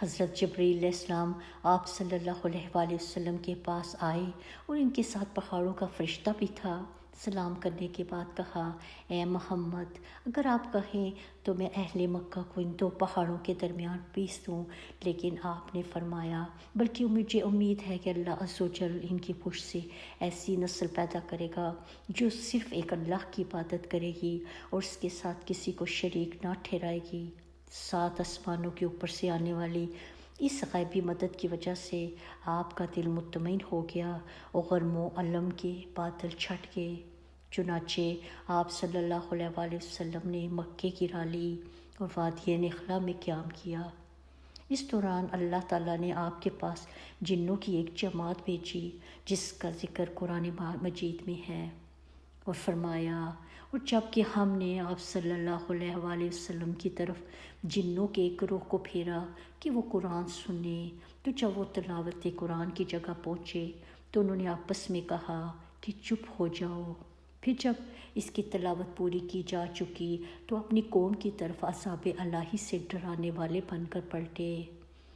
حضرت جبرائیل علیہ السلام آپ صلی اللہ علیہ وآلہ وسلم کے پاس آئے اور ان کے ساتھ پہاڑوں کا فرشتہ بھی تھا۔ سلام کرنے کے بعد کہا، اے محمد، اگر آپ کہیں تو میں اہل مکہ کو ان دو پہاڑوں کے درمیان پیس دوں، لیکن آپ نے فرمایا بلکہ مجھے امید ہے کہ اللہ عز و جل ان کی پشت سے ایسی نسل پیدا کرے گا جو صرف ایک اللہ کی عبادت کرے گی اور اس کے ساتھ کسی کو شریک نہ ٹھہرائے گی۔ 7 آسمانوں کے اوپر سے آنے والی اس غیبی مدد کی وجہ سے آپ کا دل مطمئن ہو گیا اور غرم و علم کے بادل چھٹ گئے۔ چنانچہ آپ صلی اللہ علیہ وآلہ وسلم نے مکے کی راہ لی اور وادی نخلا میں قیام کیا۔ اس دوران اللہ تعالیٰ نے آپ کے پاس جنوں کی ایک جماعت بھیجی جس کا ذکر قرآن مجید میں ہے، اور فرمایا، اور جب کہ ہم نے آپ صلی اللہ علیہ وآلہ وسلم کی طرف جنوں کے ایک گروہ کو پھیرا کہ وہ قرآن سنیں، تو جب وہ تلاوت قرآن کی جگہ پہنچے تو انہوں نے آپس میں کہا کہ چپ ہو جاؤ۔ پھر جب اس کی تلاوت پوری کی جا چکی تو اپنی قوم کی طرف عذاب الہی سے ڈرانے والے بن کر پلٹے۔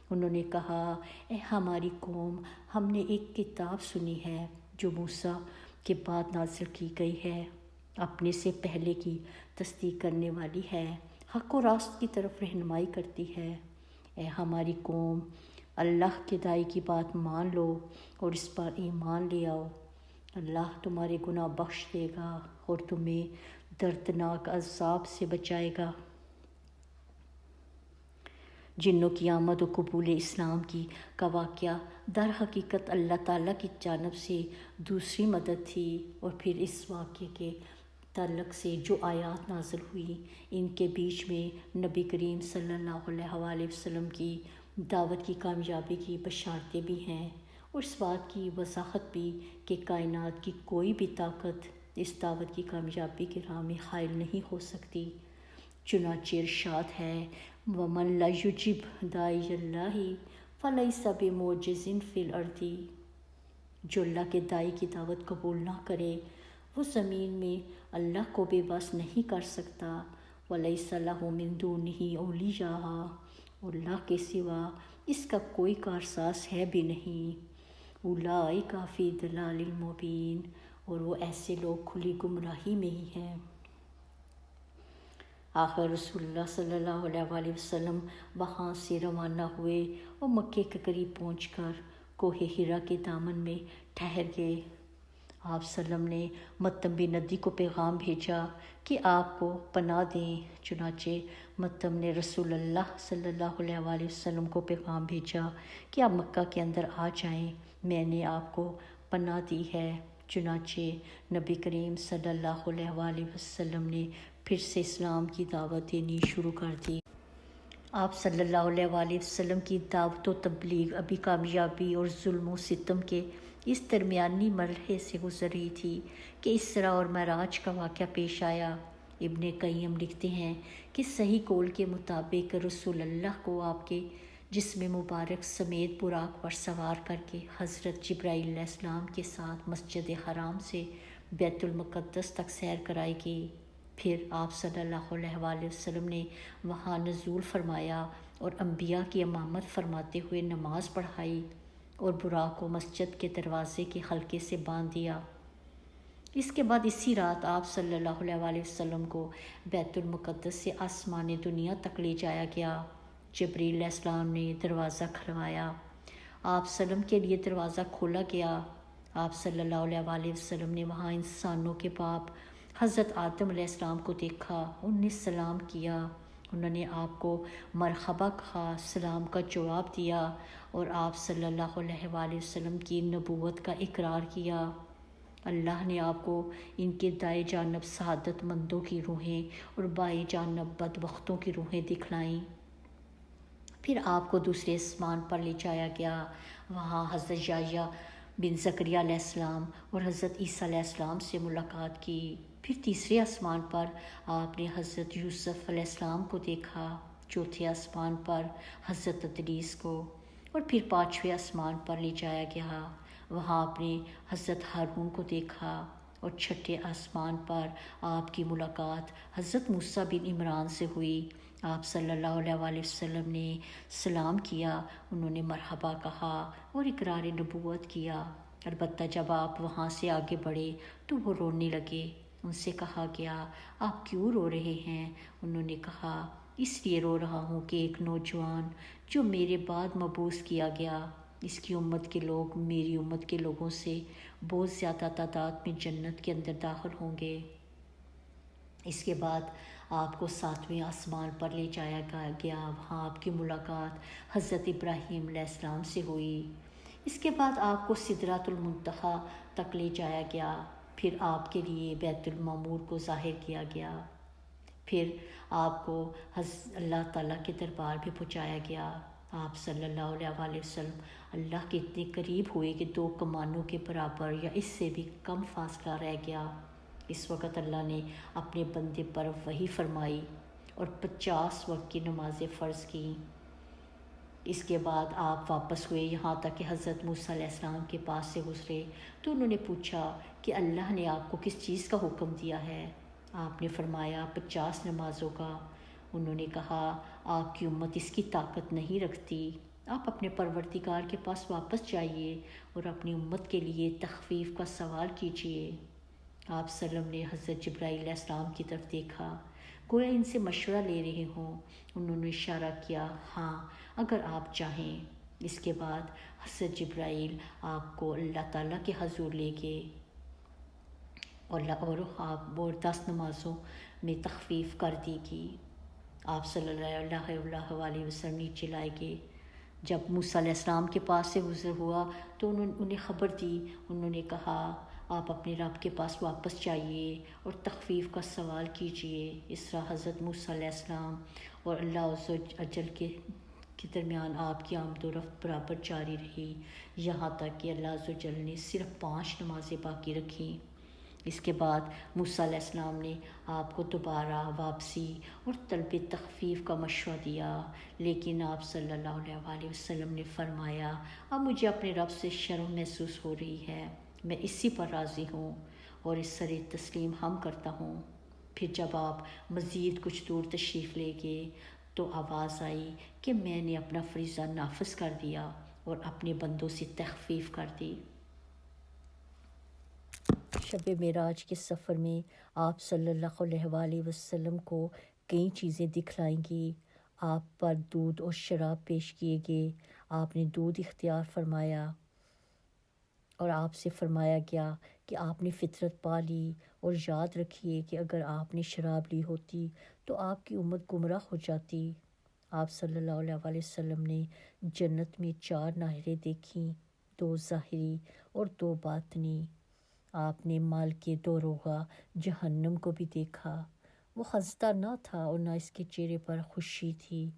انہوں نے کہا، اے ہماری قوم، ہم نے ایک کتاب سنی ہے جو موسیٰ کے بعد نازل کی گئی ہے، اپنے سے پہلے کی تصدیق کرنے والی ہے، حق و راست کی طرف رہنمائی کرتی ہے۔ اے ہماری قوم، اللہ کے داعی کی بات مان لو اور اس پر ایمان لے آؤ، اللہ تمہارے گناہ بخش دے گا اور تمہیں دردناک عذاب سے بچائے گا۔ جنوں کی آمد و قبول اسلام کا واقعہ در حقیقت اللہ تعالیٰ کی جانب سے دوسری مدد تھی، اور پھر اس واقعے کے تعلق سے جو آیات نازل ہوئی ان کے بیچ میں نبی کریم صلی اللہ علیہ وآلہ وسلم کی دعوت کی کامیابی کی بشارتیں بھی ہیں، اور اس بات کی وضاحت بھی کہ کائنات کی کوئی بھی طاقت اس دعوت کی کامیابی کی راہ میں حائل نہیں ہو سکتی۔ چنانچہ ارشاد ہے، وَمَن لَا يُجِبْ دَاعِيَ اللَّهِ فَلَيْسَ بِمُعْجِزٍ فِي الْأَرْضِ، جو اللہ کے داعی کی دعوت قبول نہ کرے وہ زمین میں اللہ کو بے بس نہیں کر سکتا۔ وَلَيْسَ لَهُ مِن دُونِهِ أَوْلِيَاءُ، اور اللہ کے سوا اس کا کوئی کارساز ہے بھی نہیں۔ أُولَٰئِکَ فِی ضَلَالٍ مُبِینٍ، اور وہ ایسے لوگ کھلی گمراہی میں ہی ہیں۔ آخر رسول اللہ صلی اللہ علیہ وآلہ وسلم وہاں سے روانہ ہوئے اور مکے کے قریب پہنچ کر کوہ حرا کے دامن میں ٹھہر گئے۔ آپ وسلم نے متم بن ندی کو پیغام بھیجا کہ آپ کو پناہ دیں۔ چنانچہ متم نے رسول اللہ صلی اللہ علیہ وآلہ وسلم کو پیغام بھیجا کہ آپ مکہ کے اندر آ جائیں، میں نے آپ کو پناہ دی ہے۔ چنانچہ نبی کریم صلی اللہ علیہ وآلہ وسلم نے پھر سے اسلام کی دعوت دینی شروع کر دی۔ آپ صلی اللہ علیہ وآلہ وسلم کی دعوت و تبلیغ ابھی کامیابی اور ظلم و ستم کے اس درمیانی مرحلے سے گزر رہی تھی کہ اسراء اور معراج کا واقعہ پیش آیا۔ ابن قیم لکھتے ہیں کہ صحیح قول کے مطابق رسول اللہ کو آپ کے جسم مبارک سمیت براق پر سوار کر کے حضرت جبرائیل علیہ السلام کے ساتھ مسجد حرام سے بیت المقدس تک سیر کرائی گئی۔ پھر آپ صلی اللہ علیہ وآلہ وسلم نے وہاں نزول فرمایا اور انبیاء کی امامت فرماتے ہوئے نماز پڑھائی اور براق کو مسجد کے دروازے کے حلقے سے باندھ دیا۔ اس کے بعد اسی رات آپ صلی اللہ علیہ وآلہ وسلم کو بیت المقدس سے آسمان دنیا تک لے جایا گیا۔ جبرائیل علیہ السلام نے دروازہ کھلوایا، آپ وسلم کے لیے دروازہ کھولا گیا۔ آپ صلی اللہ علیہ وآلہ وسلم نے وہاں انسانوں کے باپ حضرت آدم علیہ السلام کو دیکھا، انہوں نے سلام کیا، انہوں نے آپ کو مرحبا کہا، سلام کا جواب دیا اور آپ صلی اللہ علیہ وآلہ وسلم کی نبوت کا اقرار کیا۔ اللہ نے آپ کو ان کے دائیں جانب سعادت مندوں کی روحیں اور بائیں جانب بدبختوں کی روحیں دکھلائیں۔ پھر آپ کو دوسرے آسمان پر لے جایا گیا، وہاں حضرت یحییٰ بن زکریا علیہ السلام اور حضرت عیسیٰ علیہ السلام سے ملاقات کی۔ پھر تیسرے آسمان پر آپ نے حضرت یوسف علیہ السلام کو دیکھا، چوتھے آسمان پر حضرت ادریس کو، اور پھر پانچویں آسمان پر لے جایا گیا، وہاں آپ نے حضرت ہارون کو دیکھا، اور چھٹے آسمان پر آپ کی ملاقات حضرت موسیٰ بن عمران سے ہوئی آپ صلی اللہ علیہ وآلہ وسلم نے سلام کیا، انہوں نے مرحبا کہا اور اقرار نبوت کیا۔ البتہ جب آپ وہاں سے آگے بڑھے تو وہ رونے لگے۔ ان سے کہا گیا، آپ کیوں رو رہے ہیں؟ انہوں نے کہا، اس لیے رو رہا ہوں کہ ایک نوجوان جو میرے بعد مبعوث کیا گیا، اس کی امت کے لوگ میری امت کے لوگوں سے بہت زیادہ تعداد میں جنت کے اندر داخل ہوں گے۔ اس کے بعد آپ کو 7ویں آسمان پر لے جایا گیا، وہاں آپ کی ملاقات حضرت ابراہیم علیہ السلام سے ہوئی۔ اس کے بعد آپ کو سدرۃ المنتہا تک لے جایا گیا، پھر آپ کے لیے بیت المعمور کو ظاہر کیا گیا، پھر آپ کو اللہ تعالیٰ کے دربار میں پہنچایا گیا۔ آپ صلی اللہ علیہ وآلہ وسلم اللہ کے اتنے قریب ہوئے کہ 2 کمانوں کے برابر یا اس سے بھی کم فاصلہ رہ گیا۔ اس وقت اللہ نے اپنے بندے پر وحی فرمائی اور 50 وقت کی نمازیں فرض کیں۔ اس کے بعد آپ واپس ہوئے، یہاں تک کہ حضرت موسیٰ علیہ السلام کے پاس سے گزرے تو انہوں نے پوچھا کہ اللہ نے آپ کو کس چیز کا حکم دیا ہے؟ آپ نے فرمایا 50 نمازوں کا۔ انہوں نے کہا، آپ کی امت اس کی طاقت نہیں رکھتی، آپ اپنے پروردگار کے پاس واپس جائیے اور اپنی امت کے لیے تخفیف کا سوال کیجیے۔ آپ صلی اللہ علیہ وسلم نے حضرت جبرائیل علیہ السلام کی طرف دیکھا، گویا ان سے مشورہ لے رہے ہوں۔ انہوں نے اشارہ کیا، ہاں اگر آپ چاہیں۔ اس کے بعد حضرت جبرائیل آپ کو اللہ تعالیٰ کے حضور لے گئے اور آپ 10 نمازوں میں تخفیف کر دی گئی۔ آپ صلی اللہ علیہ وسلم نیچے لائے گئے۔ جب موسیٰ علیہ السلام کے پاس سے گزر ہوا تو انہیں خبر دی، انہوں نے کہا، آپ اپنے رب کے پاس واپس جائیے اور تخفیف کا سوال کیجیے۔ اس طرح حضرت موسیٰ علیہ السلام اور اللہ عز و جل کے درمیان آپ کی آمد و رفت برابر جاری رہی، یہاں تک کہ اللہ عز و جل نے صرف 5 نمازیں باقی رکھیں۔ اس کے بعد موسیٰ علیہ السلام نے آپ کو دوبارہ واپسی اور طلب تخفیف کا مشورہ دیا، لیکن آپ صلی اللہ علیہ وآلہ وسلم نے فرمایا، اب مجھے اپنے رب سے شرم محسوس ہو رہی ہے، میں اسی پر راضی ہوں اور اس سر تسلیم ہم کرتا ہوں۔ پھر جب آپ مزید کچھ دور تشریف لے گئے تو آواز آئی کہ میں نے اپنا فریضہ نافذ کر دیا اور اپنے بندوں سے تخفیف کر دی۔ شب معراج کے سفر میں آپ صلی اللہ علیہ وآلہ وسلم کو کئی چیزیں دکھلائیں گی۔ آپ پر دودھ اور شراب پیش کیے گئے، آپ نے دودھ اختیار فرمایا اور آپ سے فرمایا گیا کہ آپ نے فطرت پا لی، اور یاد رکھیے کہ اگر آپ نے شراب لی ہوتی تو آپ کی امت گمراہ ہو جاتی۔ آپ صلی اللہ علیہ وآلہ وسلم نے جنت میں 4 نہریں دیکھیں، 2 ظاہری اور 2 باطنی۔ آپ نے مالک دوروغہ جہنم کو بھی دیکھا، وہ ہنستا نہ تھا اور نہ اس کے چہرے پر خوشی تھی۔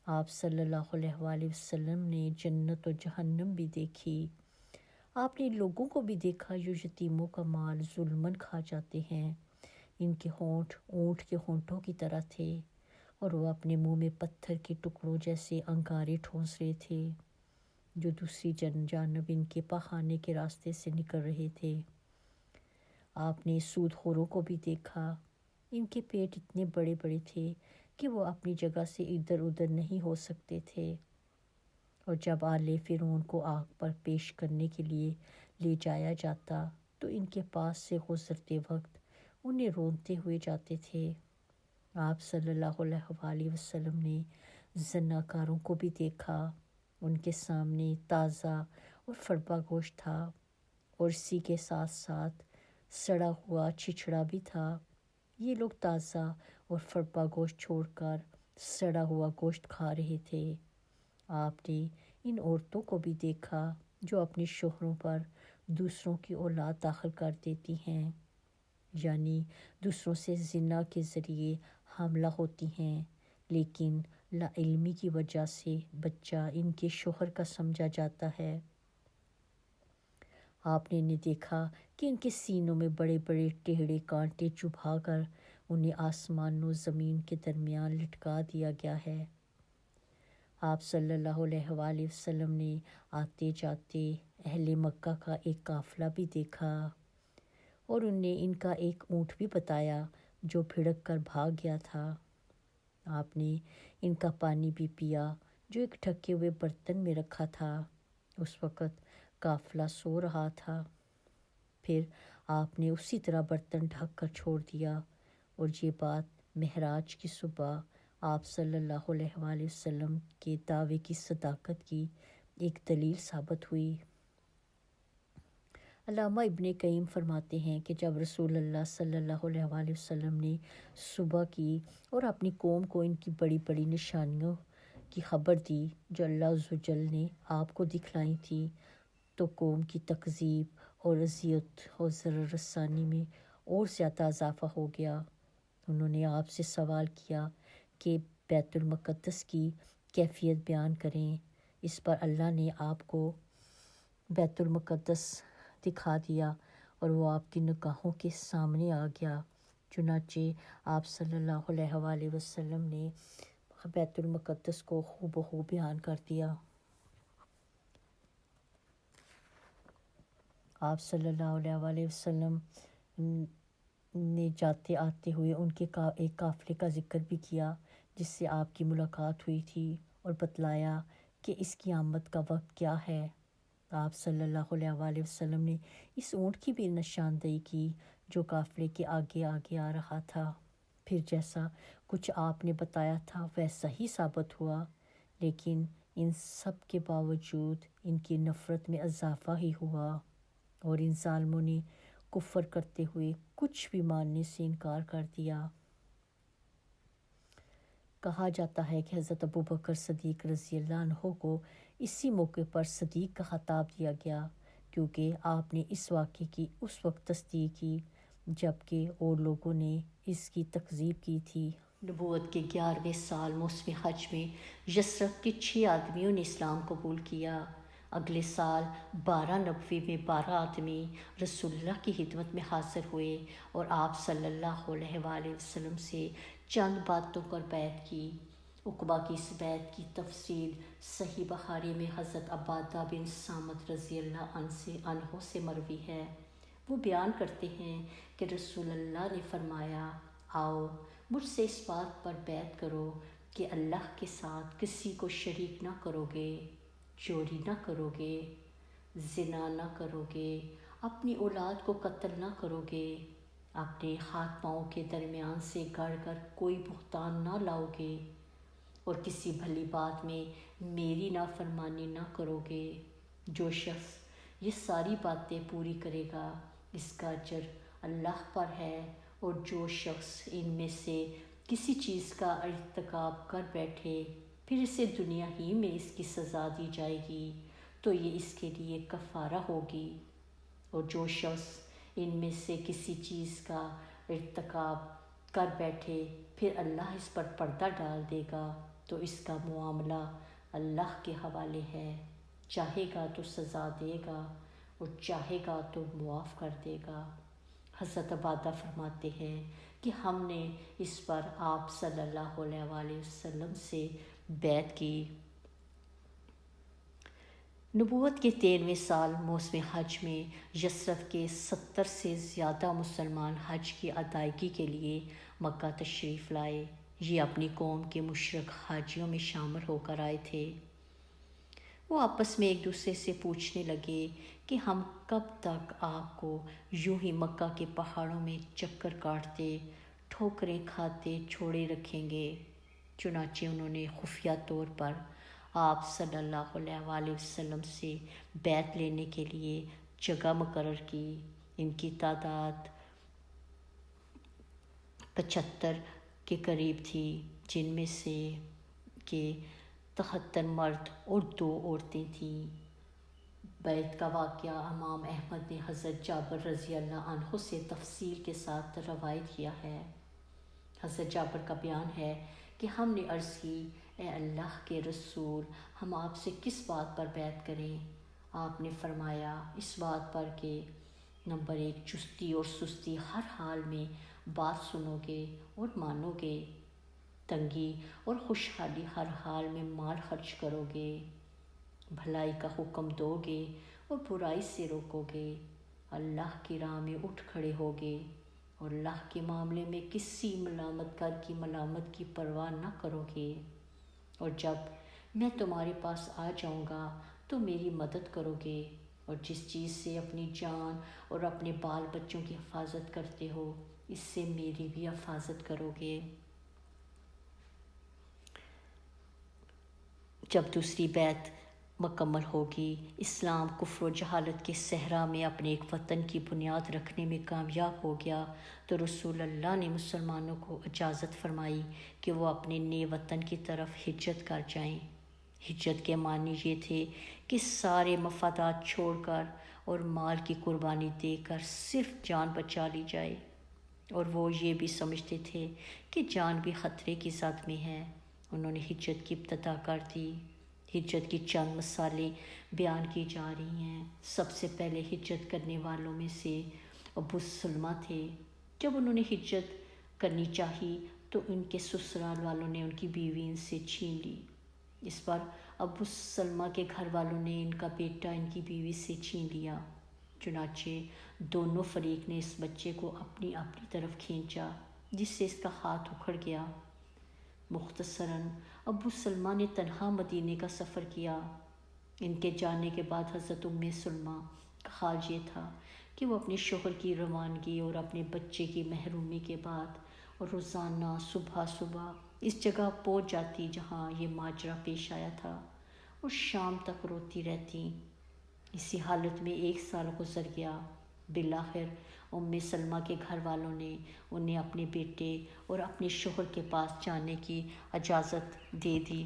آپ صلی اللہ علیہ وآلہ وسلم نے جنت اور جہنم بھی دیکھی۔ آپ نے لوگوں کو بھی دیکھا جو یتیموں کا مال ظلماً کھا جاتے ہیں، ان کے ہونٹ اونٹ کے ہونٹوں کی طرح تھے اور وہ اپنے منہ میں پتھر کے ٹکڑوں جیسے انگارے ٹھونس رہے تھے جو دوسری جانب ان کے پاخانے کے راستے سے نکل رہے تھے۔ آپ نے سود خوروں کو بھی دیکھا، ان کے پیٹ اتنے بڑے بڑے تھے کہ وہ اپنی جگہ سے ادھر ادھر نہیں ہو سکتے تھے، اور جب آل فرعون کو آگ پر پیش کرنے کے لیے لے جایا جاتا تو ان کے پاس سے گزرتے وقت انہیں رونتے ہوئے جاتے تھے۔ آپ صلی اللہ علیہ وآلہ وسلم نے زناکاروں کو بھی دیکھا، ان کے سامنے تازہ اور فربا گوشت تھا اور اسی کے ساتھ ساتھ سڑا ہوا چھچڑا بھی تھا۔ یہ لوگ تازہ اور فربا گوشت چھوڑ کر سڑا ہوا گوشت کھا رہے تھے۔ آپ نے ان عورتوں کو بھی دیکھا جو اپنے شوہروں پر دوسروں کی اولاد داخل کر دیتی ہیں، یعنی دوسروں سے زنا کے ذریعے حاملہ ہوتی ہیں، لیکن لا علمی کی وجہ سے بچہ ان کے شوہر کا سمجھا جاتا ہے۔ آپ نے انہیں دیکھا کہ ان کے سینوں میں بڑے بڑے ٹیڑھے کانٹے چبھا کر انہیں آسمان و زمین کے درمیان لٹکا دیا گیا ہے۔ آپ صلی اللہ علیہ وآلہ وسلم نے آتے جاتے اہل مکہ کا ایک قافلہ بھی دیکھا اور انہیں ان کا ایک اونٹ بھی بتایا جو بھڑک کر بھاگ گیا تھا۔ آپ نے ان کا پانی بھی پیا جو ایک ڈھکے ہوئے برتن میں رکھا تھا۔ اس وقت قافلہ سو رہا تھا۔ پھر آپ نے اسی طرح برتن ڈھک کر چھوڑ دیا، اور یہ بات معراج کی صبح آپ صلی اللہ علیہ وآلہ وسلم کے دعوے کی صداقت کی ایک دلیل ثابت ہوئی۔ علامہ ابن قیم فرماتے ہیں کہ جب رسول اللہ صلی اللہ علیہ وآلہ وسلم نے صبح کی اور اپنی قوم کو ان کی بڑی بڑی نشانیوں کی خبر دی جو اللہ عز و جل نے آپ کو دکھلائی تھی، تو قوم کی تکذیب اور اذیت اور ضرر رسانی میں اور زیادہ اضافہ ہو گیا۔ انہوں نے آپ سے سوال کیا کہ بیت المقدس کی کیفیت بیان کریں۔ اس پر اللہ نے آپ کو بیت المقدس دکھا دیا اور وہ آپ کی نگاہوں کے سامنے آ گیا۔ چنانچہ آپ صلی اللہ علیہ وآلہ وسلم نے بیت المقدس کو ہو بہو بیان کر دیا۔ آپ صلی اللہ علیہ وآلہ وسلم نے جاتے آتے ہوئے ان کے ایک قافلے کا ذکر بھی کیا جس سے آپ کی ملاقات ہوئی تھی، اور بتلایا کہ اس کی آمد کا وقت کیا ہے۔ آپ صلی اللہ علیہ وآلہ وسلم نے اس اونٹ کی بھی نشاندہی کی جو قافلے کے آگے آگے آ رہا تھا۔ پھر جیسا کچھ آپ نے بتایا تھا ویسا ہی ثابت ہوا، لیکن ان سب کے باوجود ان کی نفرت میں اضافہ ہی ہوا، اور ان ظالموں نے کفر کرتے ہوئے کچھ بھی ماننے سے انکار کر دیا۔ کہا جاتا ہے کہ حضرت ابوبکر صدیق رضی اللہ عنہ کو اسی موقع پر صدیق کا خطاب دیا گیا، کیونکہ آپ نے اس واقعے کی اس وقت تصدیق کی جبکہ اور لوگوں نے اس کی تکذیب کی تھی۔ نبوت کے 11ویں سال موسم حج میں یثرب کے 6 آدمیوں نے اسلام قبول کیا۔ اگلے سال 1290 میں 12 آدمی رسول اللہ کی خدمت میں حاضر ہوئے اور آپ صلی اللہ علیہ وآلہ وسلم سے چند باتوں پر بیعت کی۔ عقبہ کی اس بیعت کی تفصیل صحیح بخاری میں حضرت عبادہ بن صامت رضی اللہ عنہ سے مروی ہے۔ وہ بیان کرتے ہیں کہ رسول اللہ نے فرمایا، آؤ مجھ سے اس بات پر بیعت کرو کہ اللہ کے ساتھ کسی کو شریک نہ کرو گے، چوری نہ کرو گے، زنا نہ کرو گے، اپنی اولاد کو قتل نہ کرو گے، اپنے ہاتھ پاؤں کے درمیان سے گڑ کر کوئی بہتان نہ لاؤ گے، اور کسی بھلی بات میں میری نافرمانی نہ کرو گے۔ جو شخص یہ ساری باتیں پوری کرے گا اس کا اجر اللہ پر ہے، اور جو شخص ان میں سے کسی چیز کا ارتکاب کر بیٹھے پھر اسے دنیا ہی میں اس کی سزا دی جائے گی تو یہ اس کے لیے کفارہ ہوگی، اور جو شخص ان میں سے کسی چیز کا ارتکاب کر بیٹھے پھر اللہ اس پر پردہ ڈال دے گا تو اس کا معاملہ اللہ کے حوالے ہے، چاہے گا تو سزا دے گا اور چاہے گا تو معاف کر دے گا۔ حضرت عبادہ فرماتے ہیں کہ ہم نے اس پر آپ صلی اللہ علیہ وآلہ وسلم سے بیعت کی۔ نبوت کے 13ویں سال موسم حج میں یثرب کے 70 سے زیادہ مسلمان حج کی ادائیگی کے لیے مکہ تشریف لائے۔ یہ اپنی قوم کے مشرک حاجیوں میں شامل ہو کر آئے تھے۔ وہ آپس میں ایک دوسرے سے پوچھنے لگے کہ ہم کب تک آپ کو یوں ہی مکہ کے پہاڑوں میں چکر کاٹتے، ٹھوکریں کھاتے چھوڑے رکھیں گے۔ چنانچہ انہوں نے خفیہ طور پر آپ صلی اللہ علیہ وآلہ وسلم سے بیعت لینے کے لیے جگہ مقرر کی۔ ان کی تعداد 75 کے قریب تھی، جن میں سے کہ 73 مرد اور 2 عورتیں تھیں۔ بیعت کا واقعہ امام احمد نے حضرت جابر رضی اللہ عنہ سے تفصیل کے ساتھ روایت کیا ہے۔ حضرت جابر کا بیان ہے کہ ہم نے عرض کی، اے اللہ کے رسول، ہم آپ سے کس بات پر بیعت کریں؟ آپ نے فرمایا، اس بات پر کہ نمبر 1 چستی اور سستی ہر حال میں بات سنو گے اور مانو گے، تنگی اور خوشحالی ہر حال میں مال خرچ کرو گے، بھلائی کا حکم دو گے اور برائی سے روکو گے، اللہ کی راہ میں اٹھ کھڑے ہوگے اور اللہ کے معاملے میں کسی ملامت کار کی ملامت کی پرواہ نہ کرو گے، اور جب میں تمہارے پاس آ جاؤں گا تو میری مدد کرو گے، اور جس چیز سے اپنی جان اور اپنے بال بچوں کی حفاظت کرتے ہو اس سے میری بھی حفاظت کرو گے۔ جب دوسری بیعت مکمل ہوگی، اسلام کفر و جہالت کے صحرا میں اپنے ایک وطن کی بنیاد رکھنے میں کامیاب ہو گیا تو رسول اللہ نے مسلمانوں کو اجازت فرمائی کہ وہ اپنے نئے وطن کی طرف ہجرت کر جائیں۔ ہجرت کے معنی یہ تھے کہ سارے مفادات چھوڑ کر اور مال کی قربانی دے کر صرف جان بچا لی جائے، اور وہ یہ بھی سمجھتے تھے کہ جان بھی خطرے کی زد میں ہے۔ انہوں نے ہجرت کی ابتدا کر دی۔ ہجرت کی چند مثالیں بیان کی جا رہی ہیں۔ سب سے پہلے ہجرت کرنے والوں میں سے ابو سلمہ تھے۔ جب انہوں نے ہجرت کرنی چاہی تو ان کے سسرال والوں نے ان کی بیوی ان سے چھین لی۔ اس پر ابو سلمہ کے گھر والوں نے ان کا بیٹا ان کی بیوی سے چھین لیا۔ چنانچہ دونوں فریق نے اس بچے کو اپنی اپنی طرف کھینچا، جس سے اس کا ہاتھ اکھڑ گیا۔ مختصراً ابو سلمہ نے تنہا مدینے کا سفر کیا۔ ان کے جانے کے بعد حضرت ام سلمہ کا حال یہ تھا کہ وہ اپنے شوہر کی روانگی اور اپنے بچے کی محرومی کے بعد روزانہ صبح صبح اس جگہ پہنچ جاتی جہاں یہ ماجرا پیش آیا تھا، اور شام تک روتی رہتی۔ اسی حالت میں 1 سال گزر گیا۔ بالآخر ام سلمہ کے گھر والوں نے انہیں اپنے بیٹے اور اپنے شوہر کے پاس جانے کی اجازت دے دی۔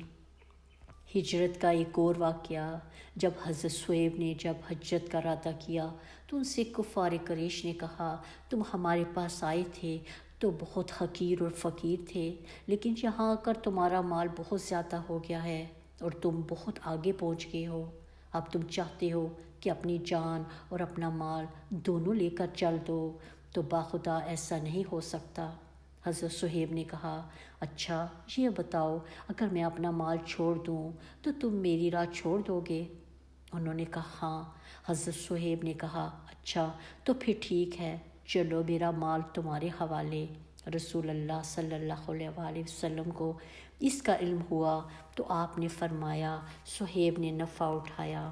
ہجرت کا ایک اور واقعہ، جب حضرت صہیب نے جب ہجرت کا ارادہ کیا تو ان سے کفار قریش نے کہا، تم ہمارے پاس آئے تھے تو بہت حقیر اور فقیر تھے، لیکن یہاں آ کر تمہارا مال بہت زیادہ ہو گیا ہے اور تم بہت آگے پہنچ گئے ہو۔ اب تم چاہتے ہو کہ اپنی جان اور اپنا مال دونوں لے کر چل دو، تو باخدا ایسا نہیں ہو سکتا۔ حضرت صہیب نے کہا، اچھا یہ بتاؤ، اگر میں اپنا مال چھوڑ دوں تو تم میری راہ چھوڑ دو گے؟ انہوں نے کہا ہاں۔ حضرت صہیب نے کہا، اچھا تو پھر ٹھیک ہے، چلو میرا مال تمہارے حوالے۔ رسول اللہ صلی اللہ علیہ وآلہ وسلم کو اس کا علم ہوا تو آپ نے فرمایا، صہیب نے نفع اٹھایا۔